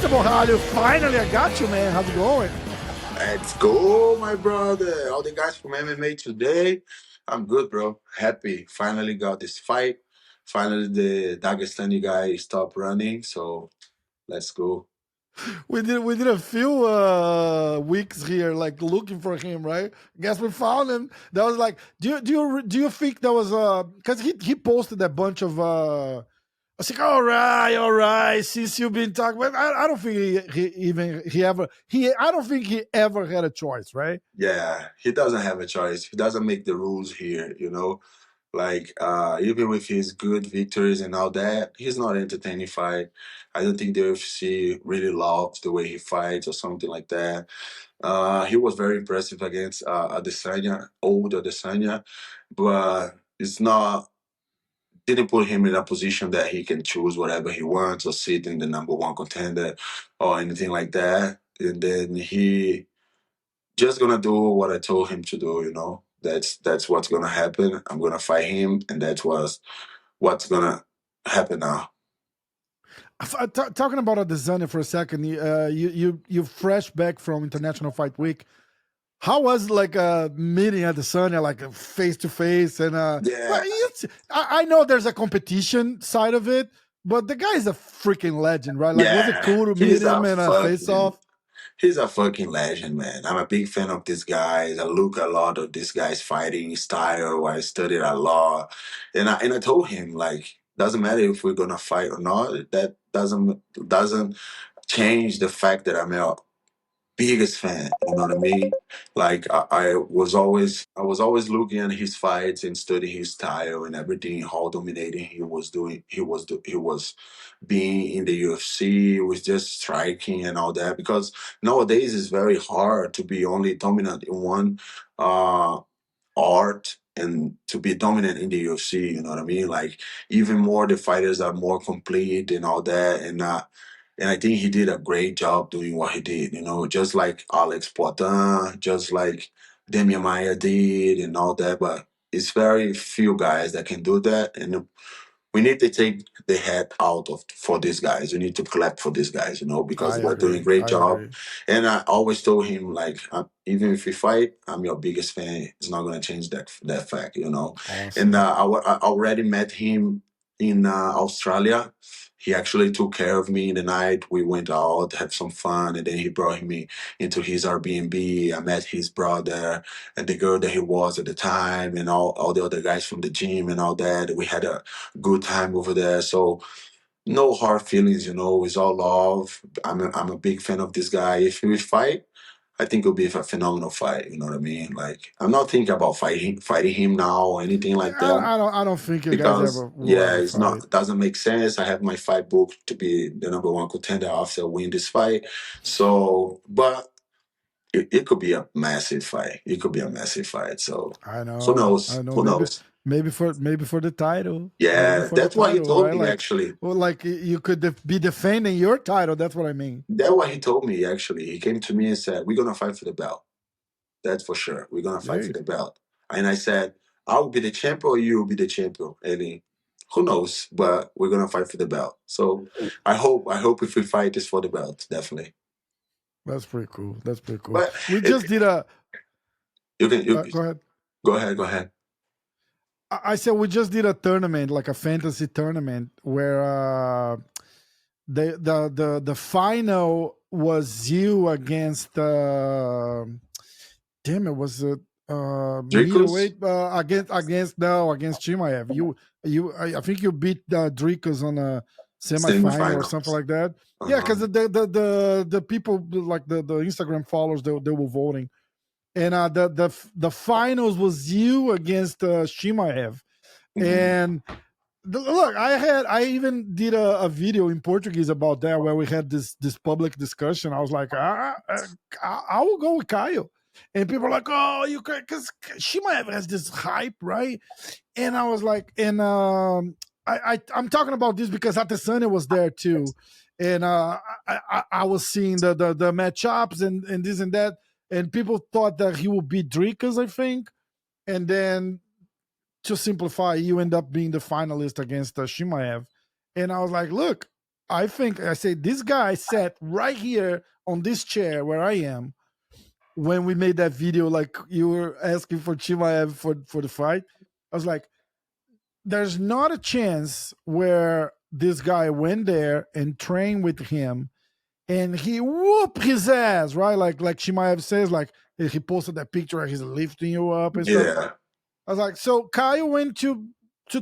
Mr. Borralho, finally I got you, man. How's it going? Let's go, my brother. All the guys from MMA today. I'm good, bro. Happy. Finally got this fight. Finally, the Dagestani guy stopped running. So let's go. We did a few weeks here, like looking for him, right? Guess we found him. That was like, do you think that was because he posted a bunch of I was like, all right. Since you've been talking, but I don't think I don't think he ever had a choice, right? Yeah, he doesn't have a choice. He doesn't make the rules here. Like even with his good victories and all that, he's not entertaining fight. I don't think the UFC really loves the way he fights or something like that. He was very impressive against Adesanya, old Adesanya, but it's not didn't put him in a position that he can choose whatever he wants or sit in the number one contender or anything like that. And then he just gonna do what I told him to do. That's what's gonna happen. I'm gonna fight him, and what's gonna happen now. Talking about Adesanya for a second, you fresh back from International Fight Week. How was like meeting Adesanya, like face to face? And Yeah, well, I know there's a competition side of it, but the guy is a freaking legend, right? Like, was it yeah, cool to meet him and face off? he's a fucking legend, man. I'm a big fan of this guy. I look a lot of this guy's fighting style. I studied a lot, and I told him like, doesn't matter if we're gonna fight or not. That doesn't change the fact that I'm a biggest fan. You know what I mean? Like I was always looking at his fights and studying his style and everything, how dominating he was doing. He was being in the UFC with just striking and all that. Because nowadays it's very hard to be only dominant in one uh, art and to be dominant in the UFC. You know what I mean? Like even more, the fighters are more complete and all that, and I think he did a great job doing what he did. Just like Alex Poitin, just like Demian Maia did, and all that. But it's very few guys that can do that, and we need to take the head out of for these guys. We need to clap for these guys, because I they're doing a agree. great I job. agree. And I always told him, like, even if we fight, I'm your biggest fan. It's not gonna change that fact. And Awesome. I already met him in Australia. He actually took care of me in the night. We went out, had some fun, and then he brought me into his Airbnb. I met his brother and the girl that he was at the time, and all the other guys from the gym and all that. We had a good time over there. So no hard feelings. It's all love. I'm a big fan of this guy. If we fight, I think it'll be a phenomenal fight. You know what I mean? Like I'm not thinking about fighting him now or anything like that I don't think you guys because ever will yeah, ever it's fight. not it doesn't make sense. I have my fight booked to be the number one contender after I win this fight. So, but it could be a massive fight. It could be a massive fight. So I who know. knows? I know. Who Maybe knows? maybe for the title. Maybe Yeah, for the that's what he title, told right? me Like, actually. well, like you could be defending your title. That's what I mean. That's what he told me actually. He came to me and said, "We're gonna fight for the belt. That's for sure. We're gonna fight for Hey, the belt." And I said, "I will be the champion, or you will be the champion." And who knows? But we're gonna fight for the belt. So I hope if we fight, it's for the belt, definitely. that's pretty cool. That's pretty cool. But We it, just did a. you can Go ahead. go ahead, go ahead. I said we just did a tournament, like a fantasy tournament, where the final was you against damn it, was it Dricus, middleweight against no, against Chimaev. I think you beat Dricus on a semifinal or something semifinals. like that. Yeah, Uh-huh. because the people, like the Instagram followers, they were voting, and the finals was you against Shimaev. Mhm. And look, I even did a video in Portuguese about that, where we had this public discussion. I was like, I will go with Caio. And people are like, oh, you can, because Shimaev has this hype, right? And I was like, and I'm talking about this because Atesanya was there too. And I was seeing the matchups and this and that. And people thought that he would beat Drikas, I think. And then, to simplify, you end up being the finalist against Shimaev. And I was like, look, I think I say this guy sat right here on this chair where I am when we made that video. Like you were asking for Chimaev for the fight. I was like, there's not a chance where this guy went there and trained with him and he whooped his ass, right? Like Chimaev says, like he posted that picture where he's lifting you up and stuff. Yeah, I was like, so Caio went to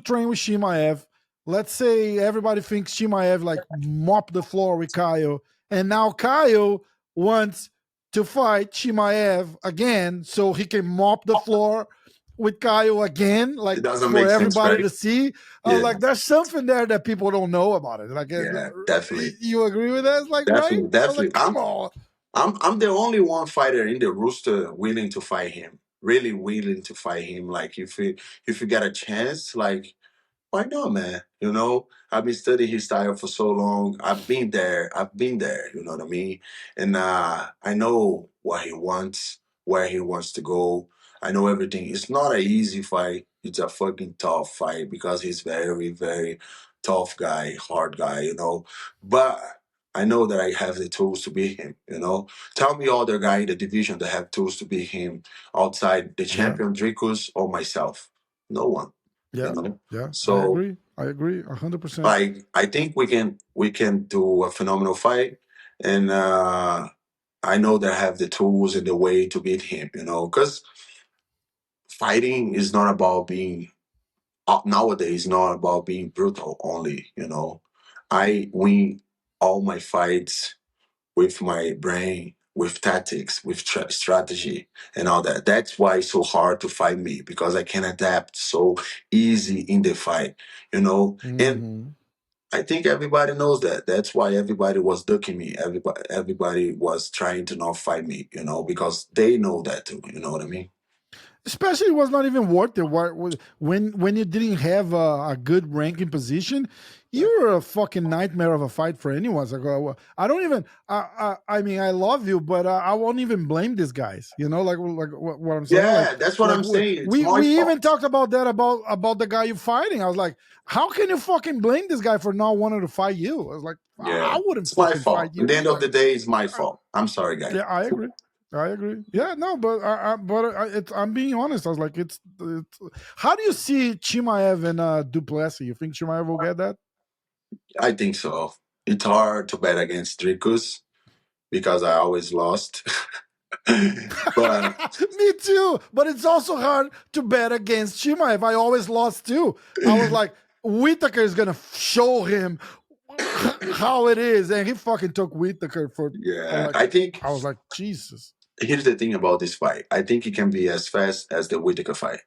train with Chimaev. Let's say everybody thinks Chimaev like mopped the floor with Caio, and now Caio wants to fight Chimaev again so he can mop the floor with Caio again, it like doesn't for make sense, everybody right? to see. I was Yeah, like, there's something there that people don't know about it. Like, yeah, definitely, you agree with that? It's like, right? definitely, I was definitely. like, come on. I'm the only one fighter in the roster willing to fight him. Really willing to fight him. Like if you get a chance, like why not, man? You know, I've been studying his style for so long. I've been there. I've been there. You know what I mean? And I know what he wants, where he wants to go. I know everything. It's not an easy fight. It's a fucking tough fight because he's very, very tough guy, hard guy. You know, but I know that I have the tools to beat him. You know, tell me other guy in the division that have tools to beat him outside the Yeah, champion Dricus or myself. No one. You yeah, know. yeah. I So agree. I agree 100%. I think we can do a phenomenal fight, and I know that I have the tools and the way to beat him. You know, because fighting is not about being nowadays not about being brutal only. You know, I win all my fights with my brain, with tactics, with strategy, and all that. That's why it's so hard to fight me because I can adapt so easy in the fight. You know, and Hmm. I think everybody knows that. That's why everybody was ducking me. Everybody was trying to not fight me, because they know that too. You know what I mean? Especially it was not even worth it. When you didn't have a good ranking position, you were a fucking nightmare of a fight for anyone. It's like, I don't even. I mean, I love you, but I won't even blame these guys. Like what I'm saying. Yeah, that's what I'm saying. It's my We even fault. talked about that about the guy you fighting. I was like, how can you fucking blame this guy for not wanting to fight you? I was like, Yeah, I wouldn't it's my fucking fault. fight At the you. end of Like, the day, it's my I, fault. I'm sorry, guys. yeah, I agree. I agree. Yeah, no, but I'm being honest. I was like, it's. How do you see Chimaev and Duplessis? You think Chimaev will get that? I think so. It's hard to bet against Dricus because I always lost. But Me too. But it's also hard to bet against Chimaev. I always lost too. I was like, Whitaker is gonna show him how it is, and he fucking took Whitaker for yeah, like. I think I was like, Jesus. here's the thing about this fight. I think it can be as fast as the Whitaker fight.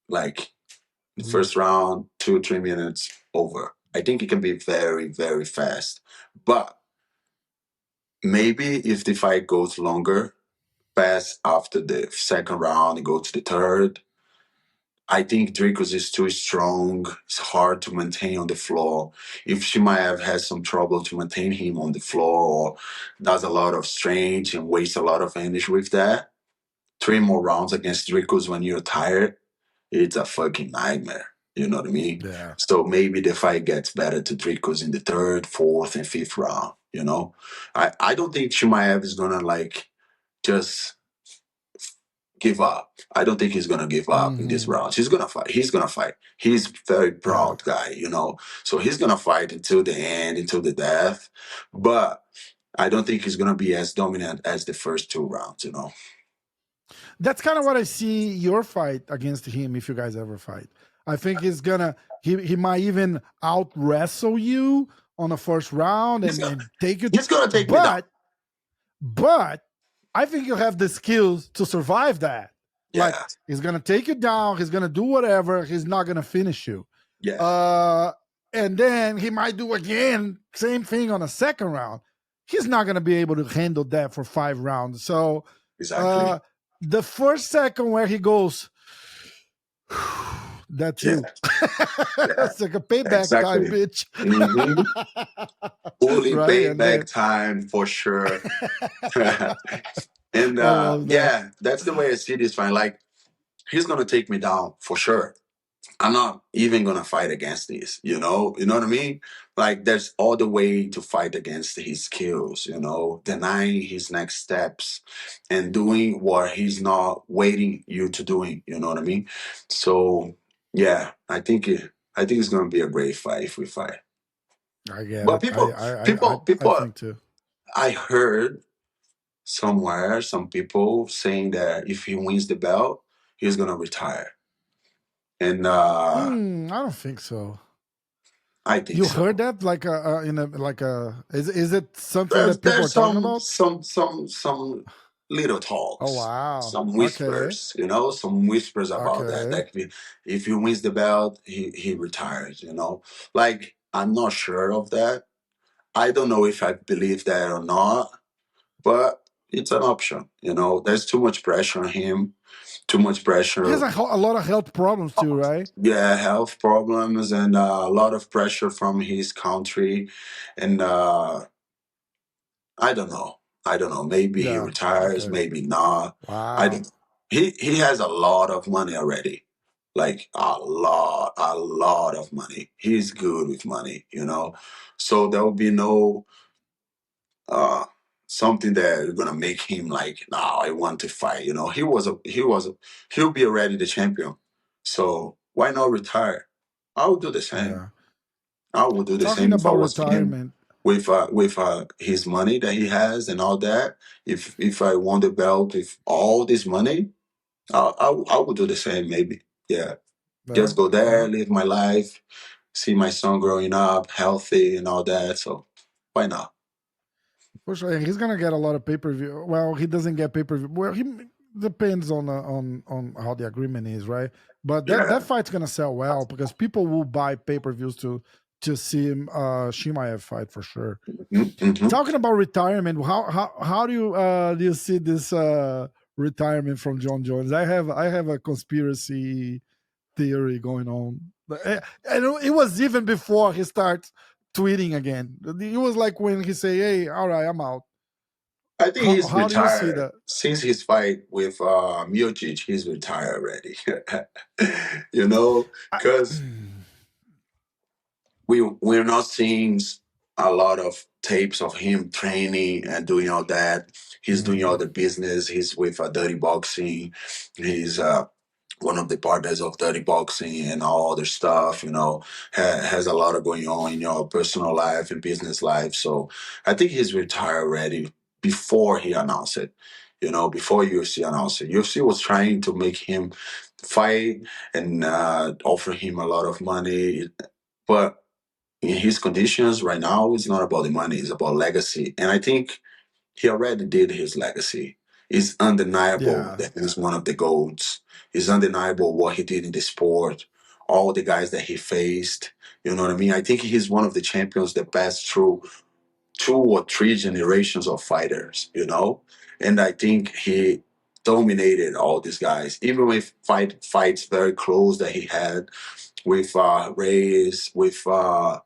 Like the Mm. first round, 2 3 minutes over. I think it can be very, very fast. But maybe if the fight goes longer, fast after the second round, and go to the third. I think Dricus is too strong. It's hard to maintain on the floor. If Shimaev has some trouble to maintain him on the floor or does a lot of strength and wastes a lot of energy with that, 3 more rounds against Dricus when you're tired, it's a fucking nightmare. You know what I mean? Yeah. So maybe the fight gets better to Dricus in the third, fourth, and fifth round. I don't think Shimaev is gonna just give up. I don't think he's gonna give up in this Hmm. round. He's gonna fight. He's gonna fight. He's very Yeah. proud guy. So he's gonna fight until the end, until the death. But I don't think he's gonna be as dominant as the first 2 rounds. That's kind of what I see your fight against him if you guys ever fight. I think he might even out wrestle you on the first round He's and, gonna and take it. he's gonna take me down. But I think you have the skills to survive that. Like Yeah, he's gonna take you down, he's gonna do whatever, he's not gonna finish you. yeah, Uh and then he might do again, same thing on a second round. He's not gonna be able to handle that for 5 rounds. So exactly. uh the first second where he goes, that's Yeah, you. yeah, It's like a payback time, exactly. bitch. hmm Fully Right? And then payback time for sure. And I love that. yeah, that's the way I see this fight. Like he's gonna take me down for sure. I'm not even gonna fight against this, you know what I mean? Like there's other way to fight against his skills, denying his next steps and doing what he's not waiting you to doing, you know what I mean? So yeah, I think it's gonna be a great fight if we fight. I get But it. I people, think too. I heard somewhere some people saying that if he wins the belt, he's gonna retire, and I don't think so. I think You heard so. that like in a like a is it something There's that people there's are talking some about? some some some little Oh talks, wow. some Okay. whispers, some whispers about that. Okay. Like if he wins the belt, he retires. Like I'm not sure of that. I don't know if I believe that or not, but it's an option. There's too much pressure on him. Too much He has pressure. a lot of health problems too, right? Yeah, health problems and a lot of pressure from his country, and I don't know. I don't know. Maybe he Yeah. retires, Okay. maybe not. I Wow. don't. He has a lot of money already, like a lot of money. He's good with money. So there will be no uh something that is gonna make him like, no, I want to fight. He'll be already the champion. So why not retire? I would do the same. Yeah. I would do the Talking same if I about was him retirement. with his money that he has and all that. If I won the belt with all this money, I would do the same maybe. Yeah, Yeah. just go there, Yeah. live my life, see my son growing up healthy and all that. So why not? For sure. And he's gonna get a lot of pay-per-view. Well, he doesn't get pay-per-view. Well, he depends on how the agreement is, right? But that Yeah. fight's gonna sell well because people will buy pay-per-views to see him Shimaev fight for sure. Mm-hmm. Talking about retirement, how do you see this retirement from John Jones? I have a conspiracy theory going on, and it was even before he starts tweeting again. It was like when he say, "Hey, all right, I'm out." I think How he's how do you see retired that? since his fight with Miocic. He's retired already. I, Because we're not seeing a lot of tapes of him training and doing all that. He's doing all Mhm. the business. He's with Dirty Boxing. He's one of the partners of Dirty Boxing and all other stuff. Has a lot of going on in your personal life and business life. So I think he's retired already before he announced it. Before UFC announced it, UFC was trying to make him fight and offer him a lot of money, but in his conditions right now, it's not about the money, it's about legacy. And I think he already did his legacy. It's undeniable Yeah, that he's one of the GOATs. It's undeniable what he did in the sport, all the guys that he faced. You know what I mean? I think he's one of the champions that passed through two or three generations of fighters. And I think he dominated all these guys, even with fights very close that he had with Reyes, with Thiago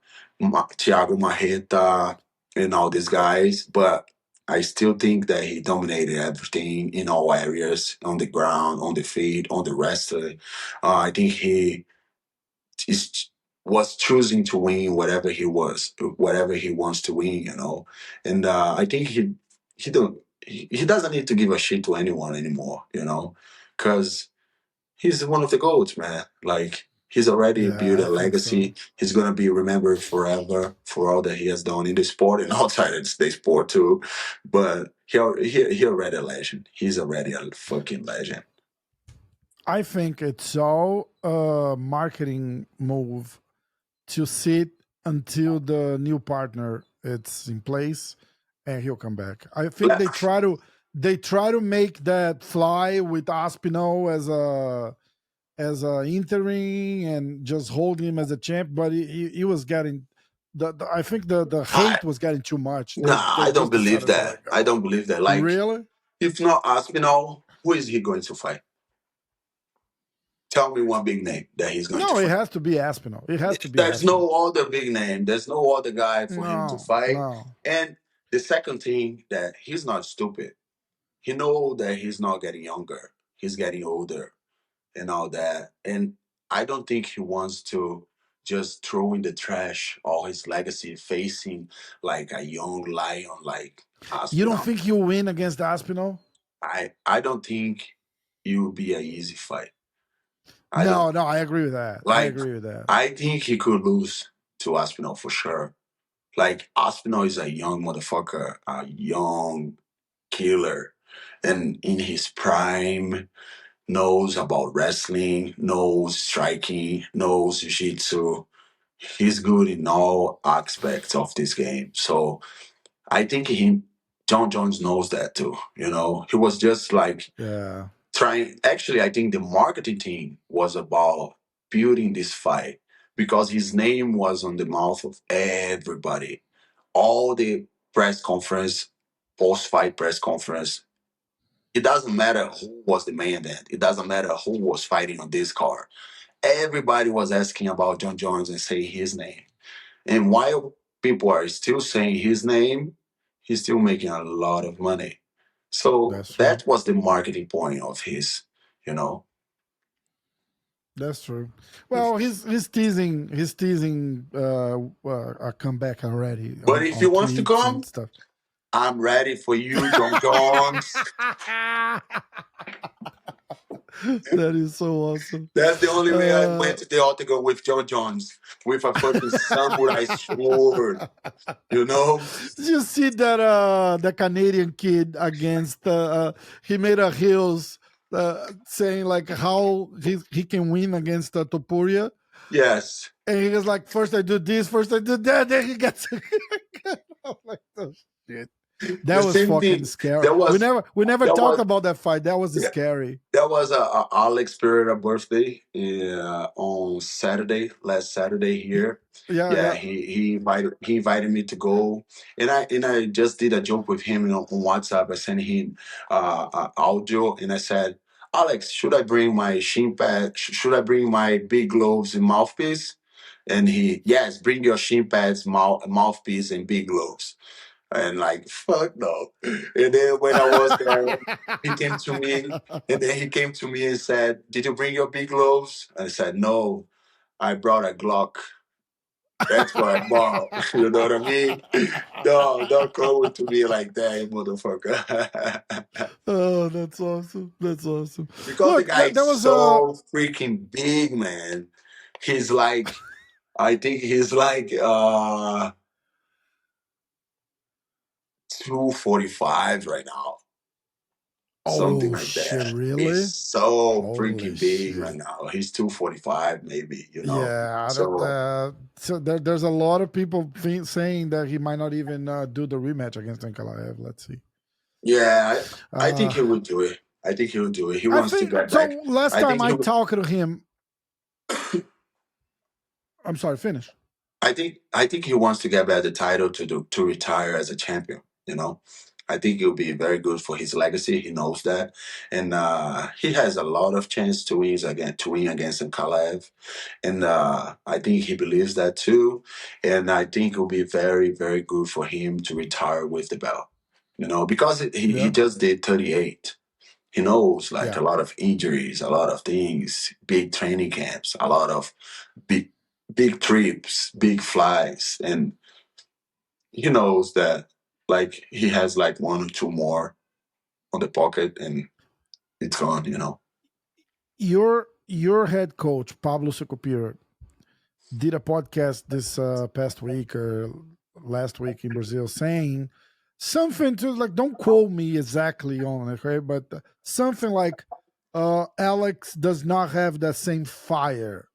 Marreta, and all these guys. But I still think that he dominated everything in all areas, on the ground, on the feet, on the wrestling. I think he is was choosing to win whatever he wants to win. And I think he doesn't need to give a shit to anyone anymore. Because he's one of the goats, man. Like he's already built yeah, I a think so. legacy. He's gonna be remembered forever for all that he has done in the sport and outside of the sport too. But he already a legend. He's already a fucking legend. I think it's all a marketing move to sit until the new partner it's in place and he'll come back. I think Le- they try to make that fly with Aspinall as a interim and just hold him as a champ, but he was getting I think the I hate was getting too much. They Nah, they I don't just believe decided to that. let I go. don't believe that. Like, Really? if not Aspinall, who is he going to fight? Tell me one big name that he's going to No, it fight. has to be Aspinall. It has to be There's Aspinall. no other big name. There's no other guy for him to No, fight. no. And the second thing, that he's not stupid. He know that he's not getting younger. He's getting older and all that. And I don't think he wants to just throw in the trash all his legacy facing like a young lion like You don't Aspinall. think he'll win against Aspinall? I don't think it will be an easy fight. I don't No, no, I agree with that. I like. agree with that. I think he could lose to Aspinall for sure. Like Aspinall is a young motherfucker, a young killer, and in his prime, knows about wrestling, knows striking, knows jiu-jitsu. He's good in all aspects of this game. So I think John Jones knows that too. You know, he was just like Yeah, trying. Actually, I think the marketing team was about building this fight because his name was on the mouth of everybody. All the press conference, post-fight press conference. It doesn't matter who was the main event. It doesn't matter who was fighting on this card. Everybody was asking about John Jones and saying his name. And while people are still saying his name, he's still making a lot of money. So that's true. that was the marketing point of his, you know. That's true. Well, he's teasing a comeback already But if he on wants to tweets and come, stuff. I'm ready for you, John Jones. That is so awesome. That's the only way I Uh, went to the octagon with John Jones with a fucking samurai sword, you know? did you see that the Canadian kid against he made a heels saying like how he can win against Topuria, Yes. and he was like, first I do this, first I do that, then he gets. I'm like, oh shit. That The was same fucking thing. scary. There We was never we never there talked was about that fight. That was yeah, scary. there was a Alex Pereira birthday on Saturday, last Saturday here. Yeah, Yeah, yeah. he invited me to go, and I just did a joke with him on WhatsApp. I sent him audio, and I said, Alex, should I bring my shin pad? Should I bring my big gloves and mouthpiece? And he, yes, bring your shin pads, mouthpiece, and big gloves. And like, fuck no. And then when I was there, he came to me, and then he came to me and said, did you bring your big gloves? And I said, no, I brought a Glock. That's what I bought. You know what I mean? No, don't come to me like that, you motherfucker. Oh, that's awesome. That's awesome. Because the Look, guy is there was a so freaking big, man. He's like, I think he's like 245 right now. Something oh like shit, that. He's really? so Holy freaking big shit. right now. He's 245 maybe. Yeah, So so there's a lot of people saying that he might not even do the rematch against Nikolaev. Let's see. yeah, I think Uh, he would do it. I think he would do it. He I wants to think get back. so. Last I time think he I would talked to him, I'm sorry, finish. I think he wants to get back the title to retire as a champion. I think it will be very good for his legacy. He knows that, and he has a lot of chance to win against Nkalaev, and I think he believes that too. And I think it will be very very good for him to retire with the belt. Because he Yeah, just did 38. He knows like yeah. a lot of injuries, a lot of things, big training camps, a lot of big big trips, big flights, and he knows that like he has like one or two more on the pocket and it's gone. Your head coach Pablo Secopira did a podcast this past week or last week in Brazil saying something to like, don't quote me exactly on it, right? But something like Alex does not have that same fire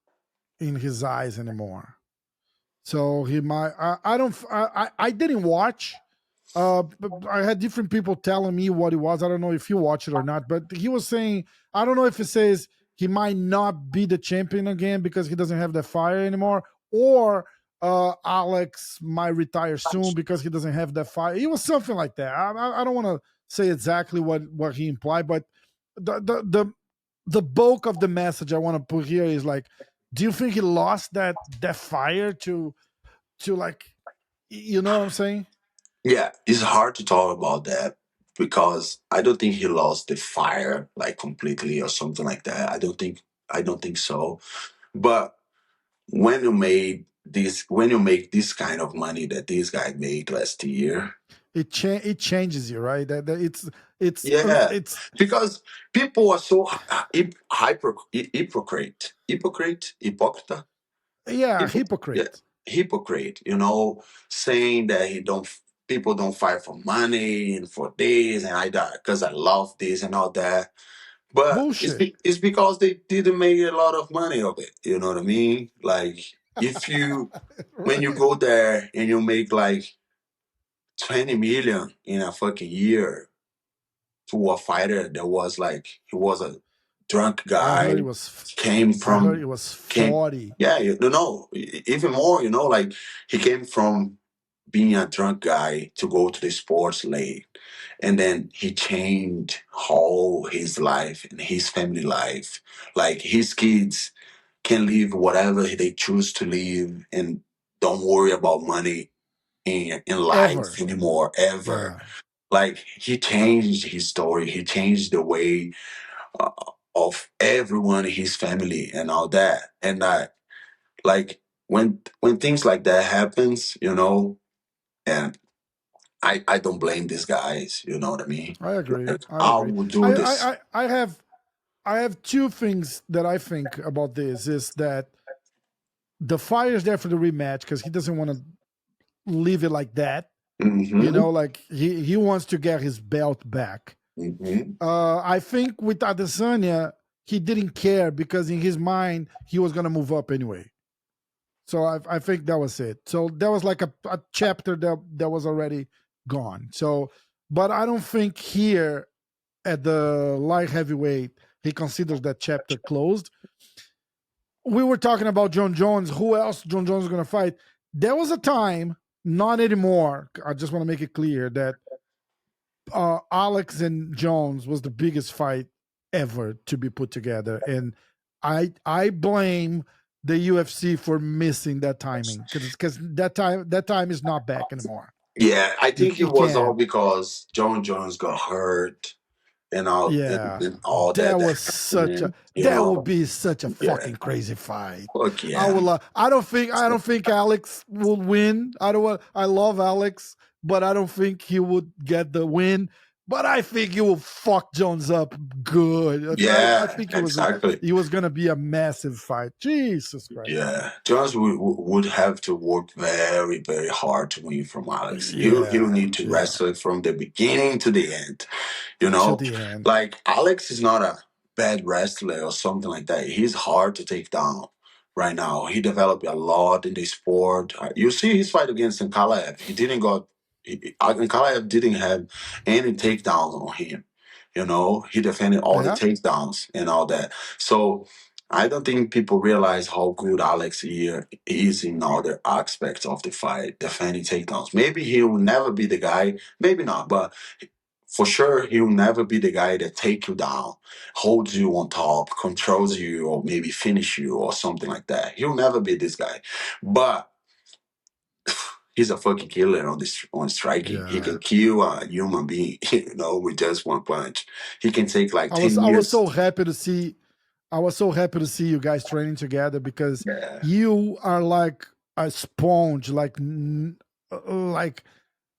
in his eyes anymore. So he might. I don't. I didn't watch. But I had different people telling me what it was. I don't know if you watch it or not, but he was saying, I don't know if it says he might not be the champion again because he doesn't have that fire anymore, or Alex might retire soon because he doesn't have that fire. It was something like that. I don't want to say exactly what he implied, but the bulk of the message I want to put here is like, do you think he lost that fire to like, you know what I'm saying? Yeah, it's hard to talk about that because I don't think he lost the fire like completely or something like that. I don't think so. But when you make this kind of money that this guy made last year, it changes you, right? That yeah, it's because people are so hypocrite, yeah, yeah, hypocrite. hypocrite, saying that he don't people don't fight for money and for this and I that because I love this and all that. But Bullshit. it's because they didn't make a lot of money of it. You know what I mean? Like if you when you Right. go there and you make like 20 million in a fucking year to a fighter that was like he was a drunk I heard it guy, was came I heard from it was came 40. yeah, even more, like he came from being a drunk guy to go to the sports lane. And then he changed whole his life and his family life. Like his kids can live whatever they choose to live and don't worry about money in life Ever. anymore, ever. Yeah. Like he changed his story. He changed the way uh, of everyone in his family and all that. And like when things like that happens, and I don't blame these guys. You know what I mean? I agree. Like, I I agree. would do this. I have two things that I think about this is that the fire is there for the rematch because he doesn't want to leave it like that. Hmm. Like he wants to get his belt back. Hmm. I think with Adesanya, he didn't care because in his mind he was gonna move up anyway. So I think that was it. So that was like a chapter that was already gone. So, but I don't think here at the light heavyweight he considers that chapter closed. We were talking about John Jones. Who else John Jones is going to fight? There was a time, not anymore. I just want to make it clear that Alex and Jones was the biggest fight ever to be put together, and I blame the UFC for missing that timing because that time is not back anymore. Yeah, I You think it you was all can't. because John Jones got hurt and all Yeah, and all that that happened. that would be such a Yeah, fucking crazy fight. fuck yeah, I don't think Alex will win. I love Alex, but I don't think he would get the win. But I think he will fuck Jones up good. I yeah, think exactly. he was gonna be a massive fight. Jesus Christ. Yeah, Jones would have to work very, very hard to win from Alex. He'll Yeah, need to yeah. wrestle it from the beginning to the end. You To know, the end. like Alex is not a bad wrestler or something like that. He's hard to take down right now. He developed a lot in the sport. You see his fight against Nkalaev. He didn't got Nkalaev didn't have any takedowns on him. He defended all the Yeah, takedowns and all that. So I don't think people realize how good Alex here is in other aspects of the fight, defending takedowns. Maybe he will never be the guy, maybe not, but for sure he'll never be the guy that take you down, holds you on top, controls you, or maybe finish you or something like that. He'll never be this guy. But he's a fucking killer on striking. He yeah. can kill a human being, with just one punch. He can take like 10 I was years. so happy to see you guys training together because Yeah. you are like a sponge, like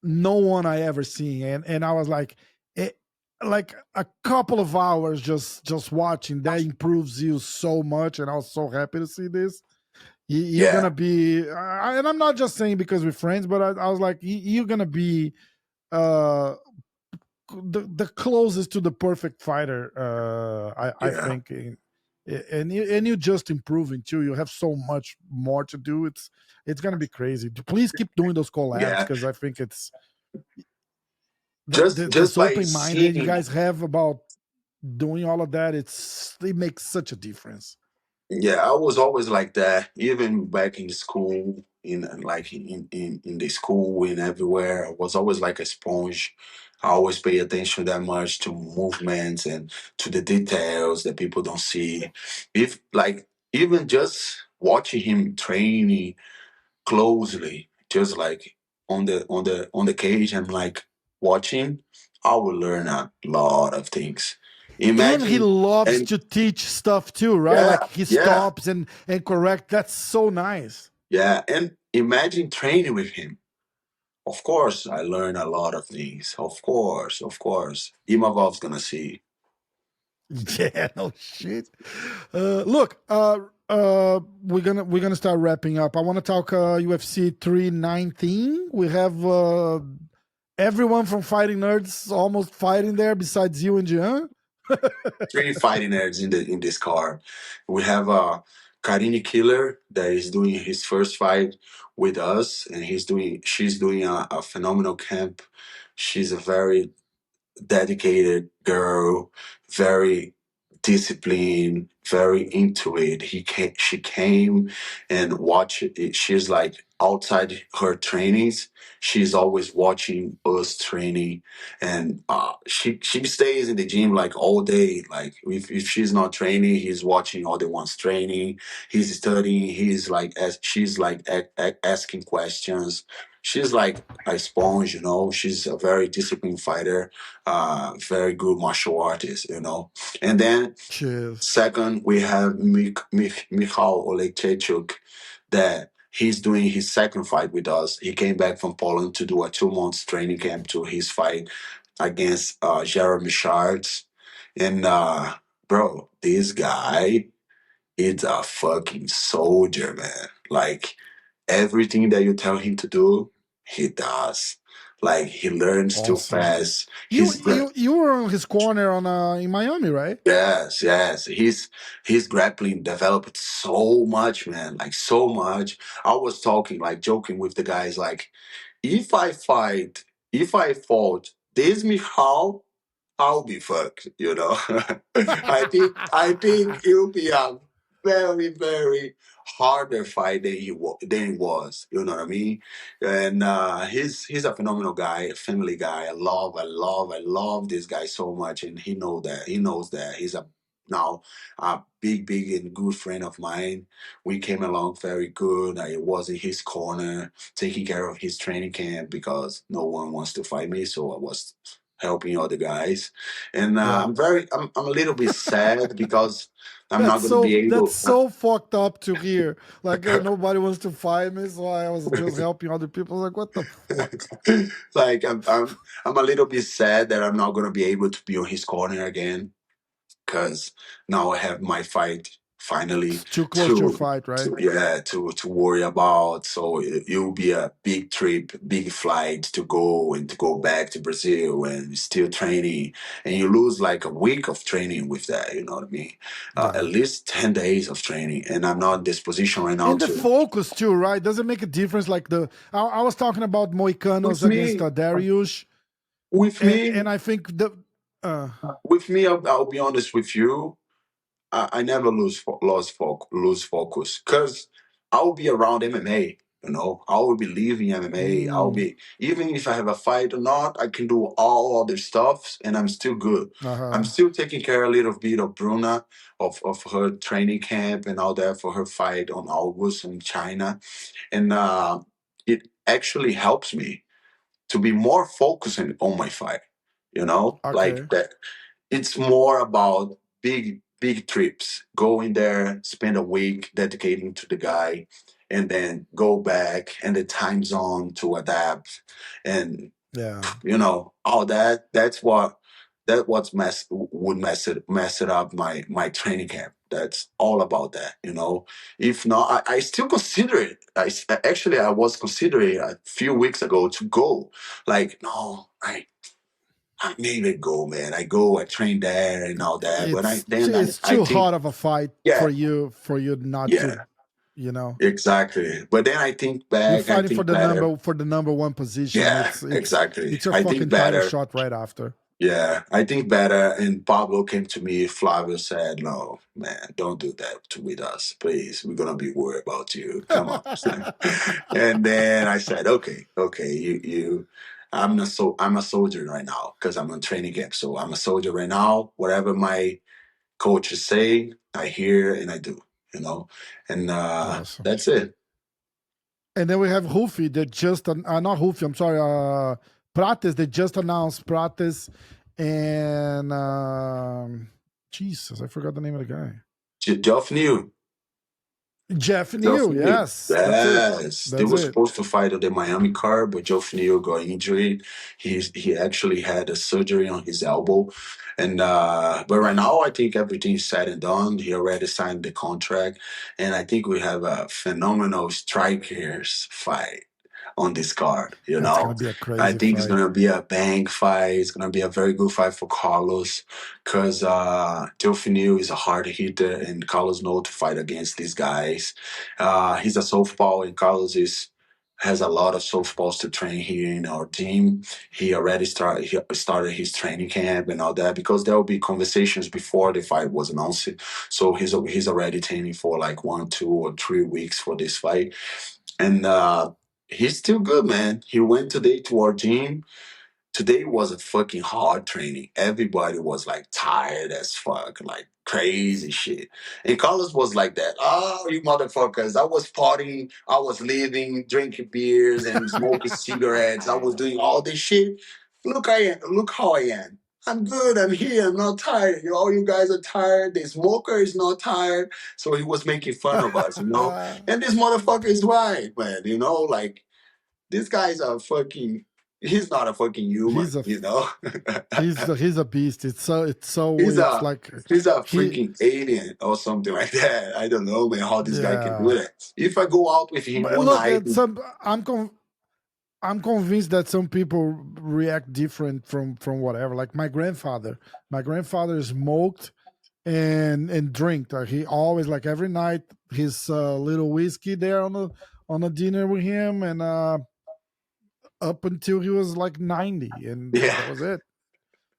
no one I ever seen, and I was like, like a couple of hours just watching that improves you so much, and I was so happy to see this. You're Yeah. gonna be, and I'm not just saying because we're friends, but I was like, you're gonna be uh the closest to the perfect fighter I Yeah. think and you just improving too. You have so much more to do. It's gonna be crazy. Please keep doing those collabs Yeah. because I think it's Just this by open mind that you seeing. guys have about doing all of that. It makes such a difference. Yeah, I was always like that, even back in school, in the school and everywhere. I was always like a sponge. I always pay attention that much to movements and to the details that people don't see. If like even just watching him training closely, just like on the cage and like watching, I will learn a lot of things. And he Imagine, loves and to teach stuff too, right? yeah, Like he yeah, stops and correct. That's so nice. yeah, and imagine training with him. Of course, I learned a lot of things. Of course. Imavov's gonna see. Yeah, no shit. Look, we're gonna start wrapping up. I want to talk UFC 319. We have everyone from Fighting Nerds almost fighting there, besides you and Jean. Three fighting nerds in this car. We have Karini Killer that is doing his first fight with us, and she's doing a phenomenal camp. She's a very dedicated girl, very disciplined, very into it. She came and watched it. She's like outside her trainings. She's always watching us training, and she stays in the gym like all day. Like if she's not training, he's watching other ones training. He's studying. He's like she's like asking questions. She's like a sponge, you know. She's a very disciplined fighter, very good martial artist, you know. And then Cheers. second, we have Michal Olejchuk, that he's doing his second fight with us. He came back from Poland to do a 2 months training camp to his fight against Jeremy Shards. And bro, this guy is a fucking soldier, man. Like everything that you tell him to do, he does. Like he learns too Awesome. fast. You He's you you were on his corner on in Miami, right? yes, yes. His grappling developed so much, man. Like so much. I was talking, like joking with the guys, like if I fought this Michal, I'll be fucked, you know. I think it'll be a very, very harder fight than it was. You know what I mean? And he's a phenomenal guy, a family guy. I love this guy so much, and he know that. He knows that. He's now a big and good friend of mine. We came along very good. I was in his corner, taking care of his training camp because no one wants to fight me. So I was helping other guys. And Yeah. I'm a little bit sad because I'm not going to be That's able. so fucked up to hear. Like nobody wants to fight me, so I was just helping other people. Like, what the fuck? Like I'm a little bit sad that I'm not going to be able to be on his corner again, because now I have my fight finally It's too close to your to, fight, right? to worry about. So it will be a big trip, big flight to go and to go back to Brazil and still training, and you lose like a week of training with that. You know what I mean? At Yeah. least 10 days of training, and I'm not in this position right now And the to. focus too, right? Does it make a difference? Like I was talking about With Moicanos against me, Dariush, with and me, I think uh, with me. I'll be honest with you. I never lose focus because I will be around MMA. You know, I will be leaving MMA. I'll mm, be even if I have a fight or not, I can do all other stuff, and I'm still good. I'm uh, still taking care a little bit of Bruna, of her training camp and all that for her fight on August in China, and it actually helps me to be more focusing on my fight. You know, okay, like that it's more about big trips, going there, spend a week dedicating to the guy, and then go back and the time zone to adapt, and yeah. all that. What's mess it up my training camp. That's all about that. If not, I still consider it. Actually I was considering a few weeks ago to go. Like, no, I maybe go, man. I train there and all that. But It's I too think, hot of a fight yeah, for you not to, yeah, you know. exactly. But then I think You're back, I fighting think better. for the number one position. Yeah, exactly. It's your I think fucking title better. shot right after. Yeah, I think better. And Pablo came to me. Flavio said, "No, man, don't do that with us, please. We're gonna be worried about you. Come on." And then I said, "Okay, okay, you. I'm a soldier right now because I'm on training camp. So I'm a soldier right now. Whatever my coaches say, I hear and I do. You know, and Awesome. that's it. And then we have Rufi that just not Rufi. I'm sorry, Prates. They just announced Prates and Jesus, I forgot the name of the guy. Geoff New. Jeff Geoff New. New. Yes, that's it. Yes. They That's were it. supposed to fight on the Miami card, but Geoff New got injured. He actually had a surgery on his elbow. And but right now I think everything's said and done. He already signed the contract. And I think we have a phenomenal strikers fight on this card, you That's know. gonna be a I crazy think it's fight. gonna be a bang fight. It's gonna be a very good fight for Carlos because Teofimo is a hard hitter and Carlos knows to fight against these guys. He's a southpaw and Carlos is has a lot of southpaws to train here in our team. He started his training camp and all that because there will be conversations before the fight was announced. So he's already training for like 1, 2, or 3 weeks for this fight. And he's still good, man. He went today to our gym. Today was a fucking hard training. Everybody was like tired as fuck, like crazy shit. And Carlos was like that. Oh, you motherfuckers. I was partying, I was living, drinking beers and smoking cigarettes. I was doing all this shit. Look how I am. I'm good. I'm here. I'm not tired. All you guys are tired. The smoker is not tired. So he was making fun of us, you know? And this motherfucker is right, man. You know, like this guy's a fucking. He's not a fucking human, he's a you know. he's a beast. It's he's it's a like he's a he freaking alien or something like that. I don't know, man, how this guy can do yeah. that. If I go out with him But one look, night, I'm convinced that some people react different from whatever. Like my grandfather smoked and drink. Like he always like every night his little whiskey there on a dinner with him, and up until he was like 90, and yeah, that was it.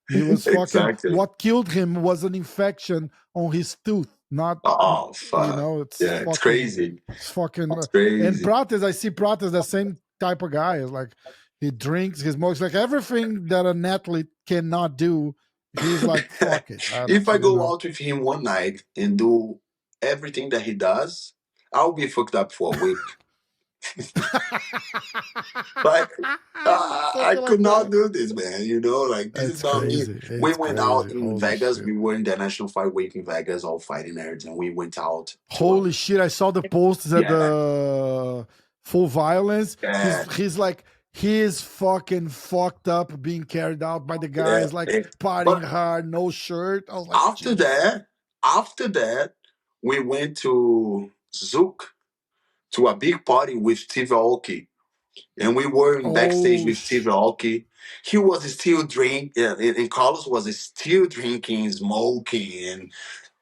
He was fucking. exactly. What killed him was an infection on his tooth, not Oh fuck, yeah, it's fucking. it's And crazy. Prates, I see Prates the same type of guy. It's like he drinks, he smokes, like everything that an athlete cannot do. He's like, fuck it, If I you go know. out with him one night and do everything that he does, I'll be fucked up for a week. Like I Something could like not that. do this, man. You know, like this is It's not me. crazy. We It's went out crazy. in Holy Vegas. shit. We were in the National Fight Week in Vegas, all fighting nerds, and we went out to Holy shit! I saw the posts at yeah, the Full Violence. yeah, He's like he's fucking fucked up, being carried out by the yeah. guys, like partying But hard, no shirt. I was like, after Jesus. that, after that, we went to Zook to a big party with Steve Aoki. And we were in backstage Oh, with Steve Aoki. He was still drinking, and Carlos was still drinking, smoking, and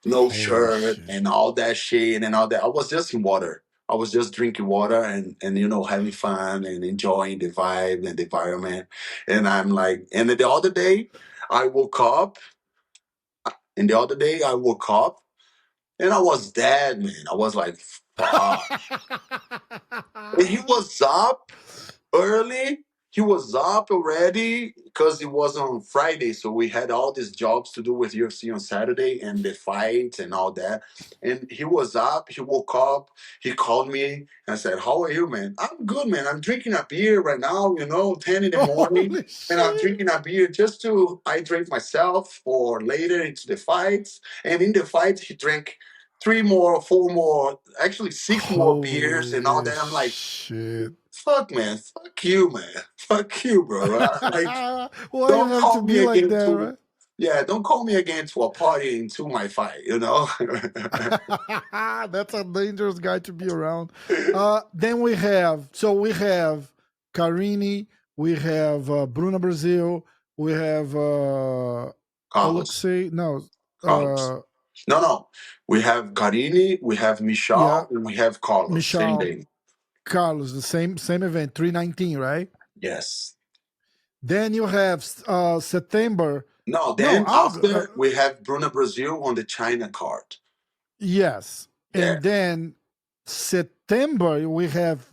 no holy shirt shit. and all that shit and all that. I was just in water. I was just drinking water and you know having fun and enjoying the vibe and the environment. And I'm like, and the other day I woke up, and the other day I woke up and I was dead, man. I was like, fuck. And he was up early. He was up already because it was on Friday. So we had all these jobs to do with UFC on Saturday and the fights and all that. And he was up, he woke up, he called me and I said, how are you, man? I'm good, man. I'm drinking a beer right now, 10 in the morning. Holy And I'm shit. drinking a beer just to hydrate myself for later into the fights. And in the fights, he drank 3 more, 4 more, actually 6 more beers and all Holy that. I'm like, shit. fuck, man. Fuck you, man. Fuck you, bro. Like, Why you don't have to call me be like again that, to, right? yeah, don't call me again to a party into my fight. That's a dangerous guy to be around. Then we have Carini, we have Bruna Brazil, we have Carlos. Alexei. No, Carlos. uh, No, no. We have Carini, we have yeah, Michal, and we have Carlos. Same Michel, day. Carlos, the same event, 319, right? Yes. Then you have September. No, No, then after we have Bruna Brazil on the China card. yes, Yeah. and then September we have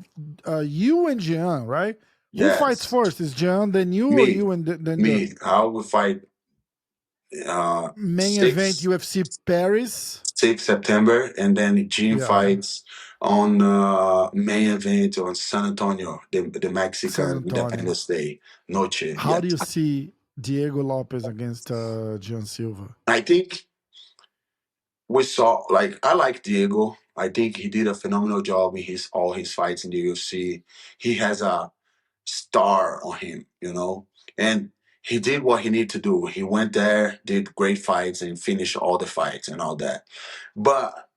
you and Jean, right? Who fights Yes. first? Is Jean then you, or Me. you and then the Me. I will fight main event 6 UFC Paris? 6 September, and then Jim Yeah, fights on main event on San Antonio, the San Mexican Antonio. Independence Day, Noche. How Yes. do you see? Diego Lopes against John Silva? I think we saw, like, I like Diego. I think he did a phenomenal job in his all his fights in the UFC. He has a star on him, and he did what he needed to do. He went there, did great fights, and finished all the fights and all that. But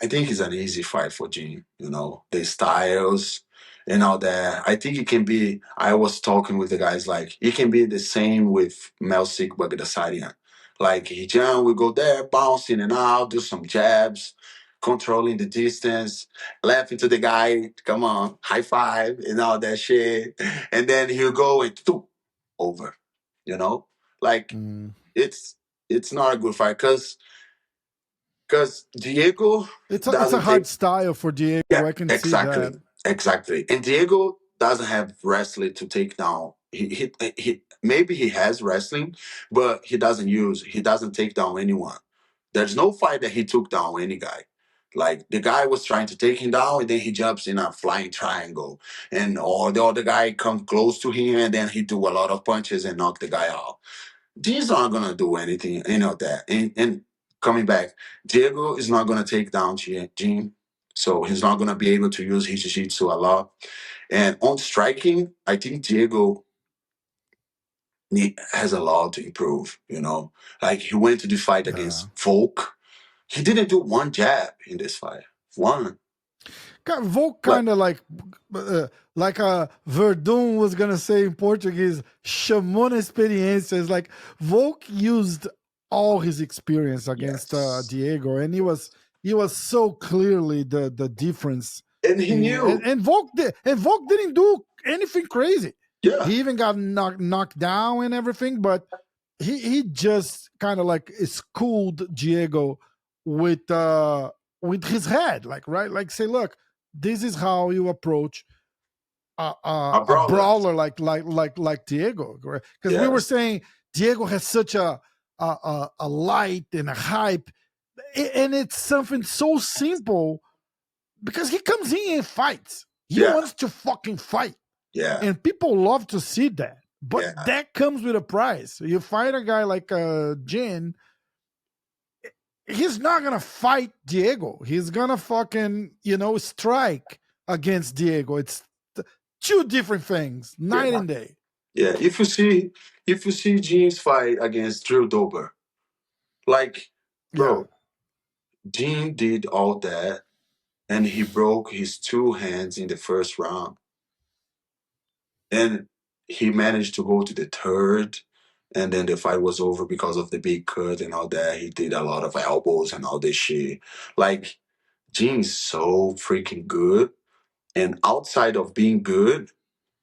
I think it's an easy fight for Gene, the styles and all that. I think it can be, I was talking with the guys, like, it can be the same with Melsik Bagdasarian. Like, John will go there, bouncing and out, do some jabs, controlling the distance, laughing to the guy, come on, high five, and all that shit. And then he'll go and over, Like, Mm. it's not a good fight because Diego It's a doesn't take. hard style for Diego. Yeah, I can see exactly, that. exactly. And Diego doesn't have wrestling to take down. He maybe he has wrestling, but he doesn't take down anyone. There's no fight that he took down any guy. Like, the guy was trying to take him down, and then he jumps in a flying triangle, and or the other guy comes close to him, and then he do a lot of punches and knock the guy out. These aren't gonna do anything, that. And coming back, Diego is not gonna take down Gene, so he's not gonna be able to use his jiu-jitsu a lot. And on striking, I think Diego has a lot to improve. Like, he went to the fight Yeah. against Volk. He didn't do one jab in this fight. One. Volk Like, kind of like Verdun was gonna say in Portuguese, chamou na experiência. It's like Volk used all his experience against yes. Diego, and he was so clearly the difference. And he knew. And Volk didn't do anything crazy. Yeah. He even got knocked down and everything, but he just kind of like schooled Diego with his head, like, right, like, say, look, this is how you approach A a brawler. brawler like Diego, right? Because we were Yes. saying Diego has such a light and a hype, and it's something so simple because he comes in and fights. He Yeah. wants to fucking fight, Yeah. and people love to see that. But Yeah. that comes with a price. You fight a guy like Jin, he's not gonna fight Diego. He's gonna fucking strike against Diego. It's two different things, night Yeah. and day. Yeah, if you see Gene's fight against Drew Dober, like, Yeah, bro, Gene did all that, and he broke his two hands in the first round, and he managed to go to the third, and then the fight was over because of the big cut and all that. He did a lot of elbows and all this shit. Like, Gene's so freaking good, and outside of being good,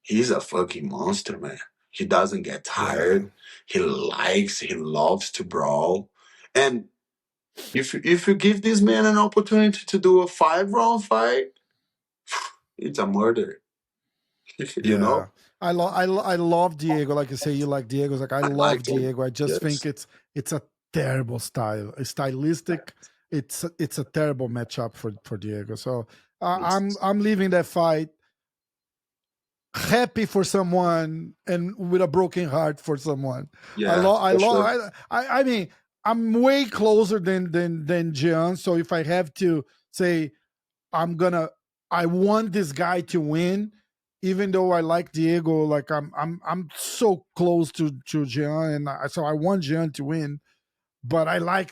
he's a fucking monster, man. He doesn't get yeah. tired. He loves to brawl. And if you give this man an opportunity to do a 5-round fight, it's a murder. you Yeah, know? I love Diego. Like you say, you like Diego. It's like I I love like him. Diego. I just think Yes. it's a terrible style. It's stylistic. It's a terrible matchup for Diego. So I'm leaving that fight happy for someone and with a broken heart for someone. Yeah, I for sure. love. I mean, I'm way closer than Jean. So if I have to say, I'm gonna, I want this guy to win, even though I like Diego. Like, I'm so close to Jean, and so I want Jean to win. But I like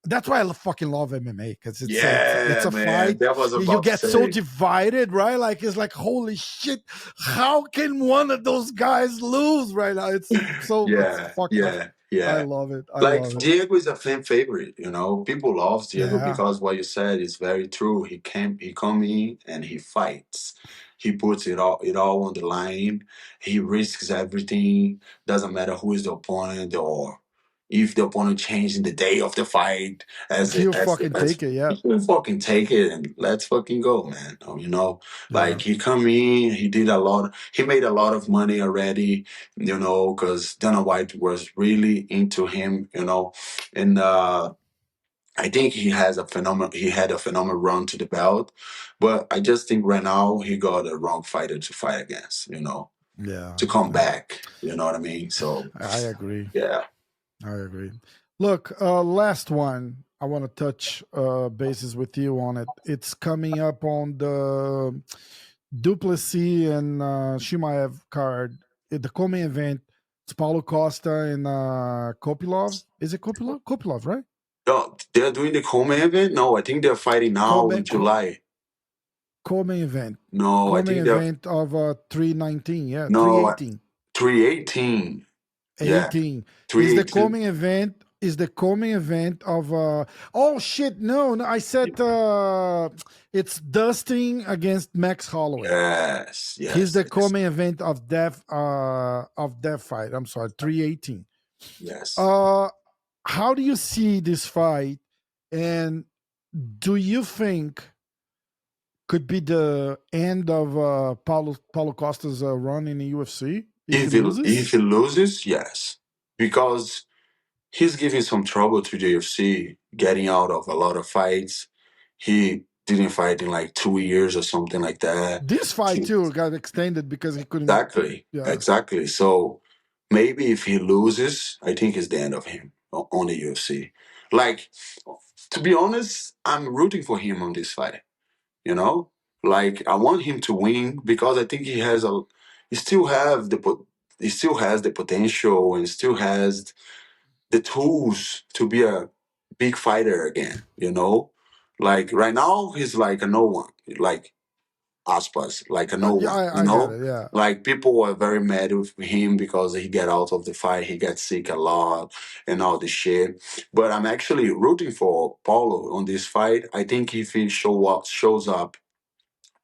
that's why I fucking love MMA, because it's Yeah, a man. fight. That was You about to get so say. divided, right? Like, it's like, holy shit, how can one of those guys lose right now? It's Yeah, fucked up. yeah, I yeah. love it. I Like, love it. Diego is a fan favorite, People love Diego Yeah. because what you said is very true. He come in and he fights. He puts it all on the line. He risks everything. Doesn't matter who is the opponent, or if the opponent changed in the day of the fight, as He'll it as fucking as take it. Yeah. he will fucking take it and let's fucking go, man. Yeah. Like, he come in, he made a lot of money already, because Dana White was really into him, and I think he had a phenomenal run to the belt, but I just think right now he got a wrong fighter to fight against. Yeah, to come yeah. back. You know what I mean? So I agree. yeah. I agree. Look, last one. I want to touch bases with you on it. It's coming up on the Duplessis and Shimaev card. The co-main event. It's Paulo Costa and Kopilov. Is it Kopilov? Kopilov, right? No, they're doing the co-main event. No, I think they're fighting now in Co-main, co- July. co-main event. No, I Co-main think they're event of 319. Yeah, no 318. 318. Yeah, 18 is the 318. coming event, of oh shit, no, I said it's Dustin against Max Holloway. Yes, He's yes, the yes, coming event of that fight. I'm sorry, 318. yes. uh how do you see this fight, and do you think could be the end of Paulo Costa's run in the UFC if he If loses? he loses, yes, because he's giving some trouble to the UFC, getting out of a lot of fights. He didn't fight in like 2 years or something like that. This fight He- too got extended because he couldn't. Exactly, Yeah. exactly. So maybe if he loses, I think it's the end of him on the UFC. Like, to be honest, I'm rooting for him on this fight. You know, like I want him to win because I think he still have he still has the potential and still has the tools to be a big fighter again. You know, like right now he's like a no one, like Aspas, like a no Yeah, one. You I get know, it. Yeah. like people were very mad with him because he get out of the fight, he gets sick a lot and all this shit. But I'm actually rooting for Paulo on this fight. I think if he shows up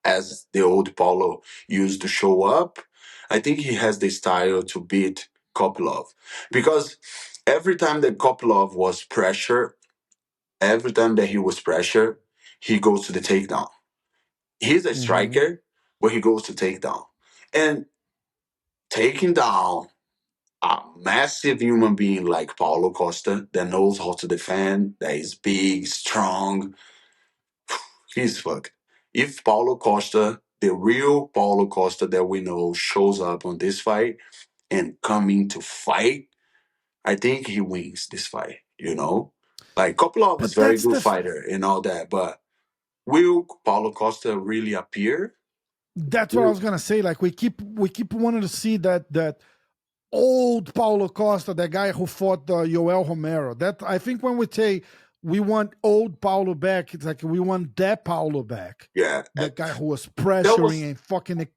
as the old Paulo used to show up, I think he has the style to beat Kopilov. Because every time that Kopilov was pressure, every time that he was pressure, he goes to the takedown. He's a Hmm. striker, but he goes to takedown. And taking down a massive human being like Paulo Costa that knows how to defend, that is big, strong, he's fucked. If Paulo Costa, the real Paulo Costa that we know, shows up on this fight and coming to fight, I think he wins this fight. You know, like Kopilov is But very that's good the. fighter and all that, but will Paulo Costa really appear? That's what I Will- was gonna say. Like we keep wanting to see that old Paulo Costa, that guy who fought Yoel Romero. That I think when we say we want old Paulo back, it's like we want that Paulo back. Yeah, That guy who was that pressuring was and fucking.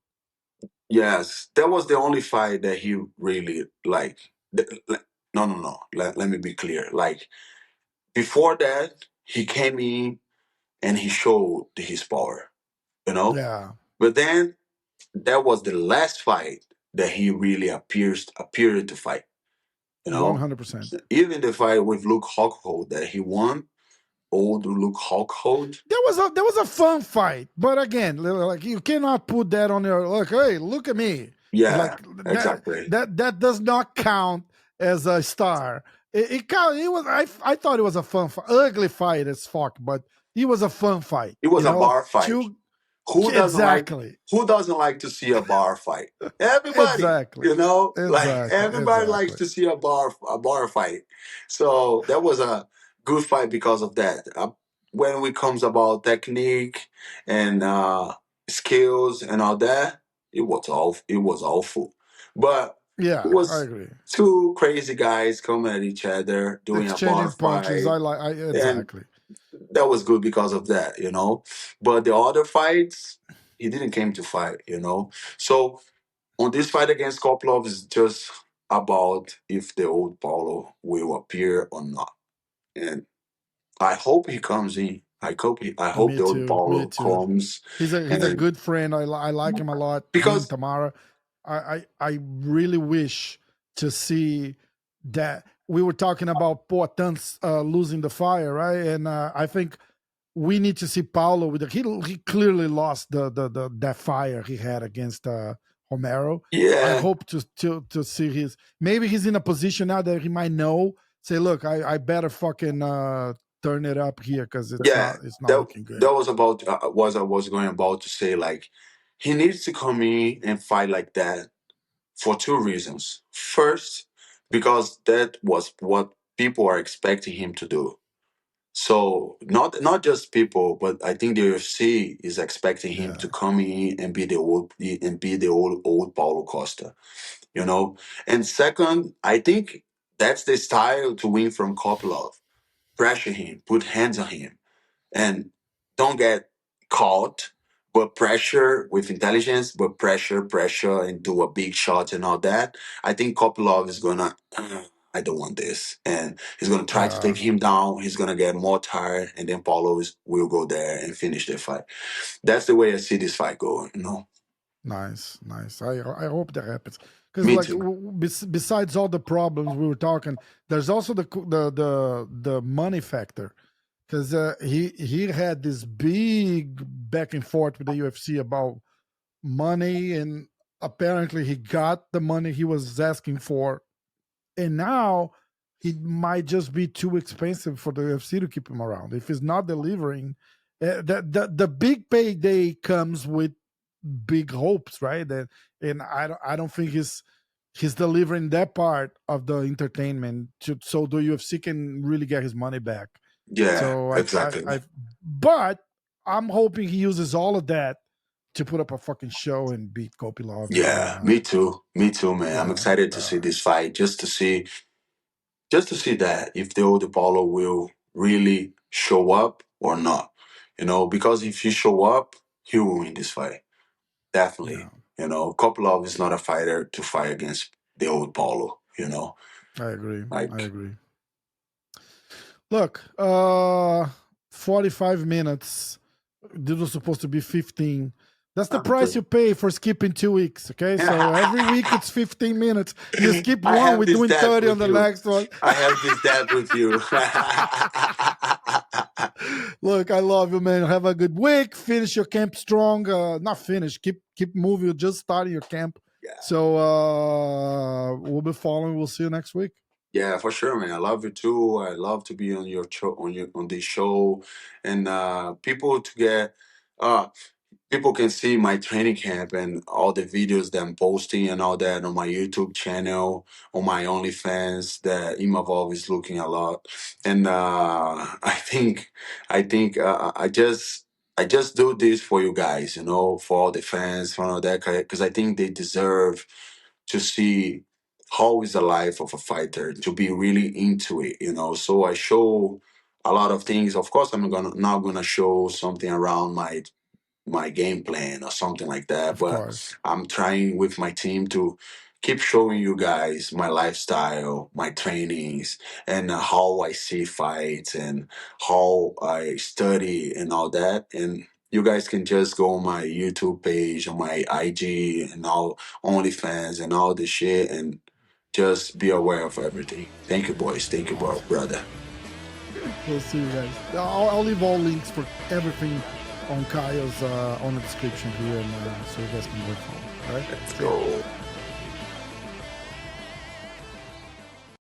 yes, that was the only fight that he really like. No, no, no. Let me be clear. Like before that, he came in and he showed his power, you know. Yeah, But then that was the last fight that he really appeared to fight, you one know. hundred percent. Even the fight with Luke Rockhold that he won, old Luke Rockhold. There was a fun fight, but again, like you cannot put that on your like. Hey, look at me. It's Yeah, like that. exactly. That does not count as a star. It count. It was. I thought it was a fun, ugly fight as fuck, but it was a fun fight. It was a bar fight. Two Who doesn't like exactly, who doesn't like to see a bar fight? Everybody, exactly, like everybody likes exactly. to see a bar fight. So that was a good fight because of that. When it comes about technique and skills and all that, it was awful. But it Yeah, I was agree. two crazy guys coming at each other doing a bar Exchanging punches. fight, I like. and Exactly. that was good because of that. But the other fights, he didn't came to fight. So on this fight against Kopilov is just about if the old Paulo will appear or not. And I hope he comes in. I hope Me the old too. Me Paulo too. comes, He's a and good friend. I like him a lot. Him, because Tamara. I really wish to see that we were talking about Portans losing the fire, right? And I think we need to see Paulo with he clearly lost the that fire he had against Romero. I yeah, hope to see his, maybe he's in a position now that he might know, say, look, I better fucking turn it up here because it's yeah, not that looking good. that was about was I was going about to say, like he needs to come in and fight like that for two reasons. First, because that was what people are expecting him to do. So not just people, but I think the UFC is expecting him Yeah. to come in and be the old Paulo Costa, you know. And second, I think that's the style to win from Kopilov. Pressure him, put hands on him, and don't get caught, but pressure with intelligence, but pressure, and do a big shot and all that. I think Kopilov is gonna. I don't want this, and he's gonna try to take Yeah. him down. He's gonna get more tired, and then will go there and finish the fight. That's the way I see this fight going. Nice, nice. I hope that happens because Me like too. besides all the problems we were talking, there's also the money factor because he had this big back and forth with the UFC about money, and apparently he got the money he was asking for, and now he might just be too expensive for the UFC to keep him around if he's not delivering. The big payday comes with big hopes, right? And I don't think he's delivering that part of the entertainment so the UFC can really get his money back. Yeah, So exactly. but I'm hoping he uses all of that to put up a fucking show and beat Kopilov. And Yeah, me too. Me too, man. I'm yeah, excited to see this fight, just to see that if the old Apollo will really show up or not. Because if he show up, he will win this fight. yeah, Definitely. Kopilov is not a fighter to fight against the old Paulo. I agree. I Like, agree. Look, 45 minutes. This was supposed to be 15. That's the I'm price good. you pay for skipping 2 weeks. Okay. So every week it's 15 minutes. You skip I one, have we're this doing debt 30 on with the you. next one. I have this debt with you. Look, I love you, man. Have a good week. Finish your camp strong. Not finish. Keep moving. You're just starting your camp. Yeah. So we'll be following. We'll see you next week. Yeah, for sure, man. I love you too. I love to be on your show, on this show, and uh people can see my training camp and all the videos that I'm posting and all that on my YouTube channel, on my OnlyFans. That Imavov is looking a lot, and I think I just do this for you guys, for all the fans, for all that, because I think they deserve to see how is the life of a fighter, to be really into it. So I show a lot of things. Of course, I'm not gonna show something around my game plan or something like that. Of But course. I'm trying with my team to keep showing you guys my lifestyle, my trainings, and how I see fights and how I study and all that. And you guys can just go on my YouTube page, on my IG, and all OnlyFans and all this shit, and just be aware of everything. Thank you, boys. Thank you, bro, Awesome. brother. We'll see you guys. I'll leave all links for everything on Caio's on the description here, and so you guys can go follow. All right. Let's See ya. go.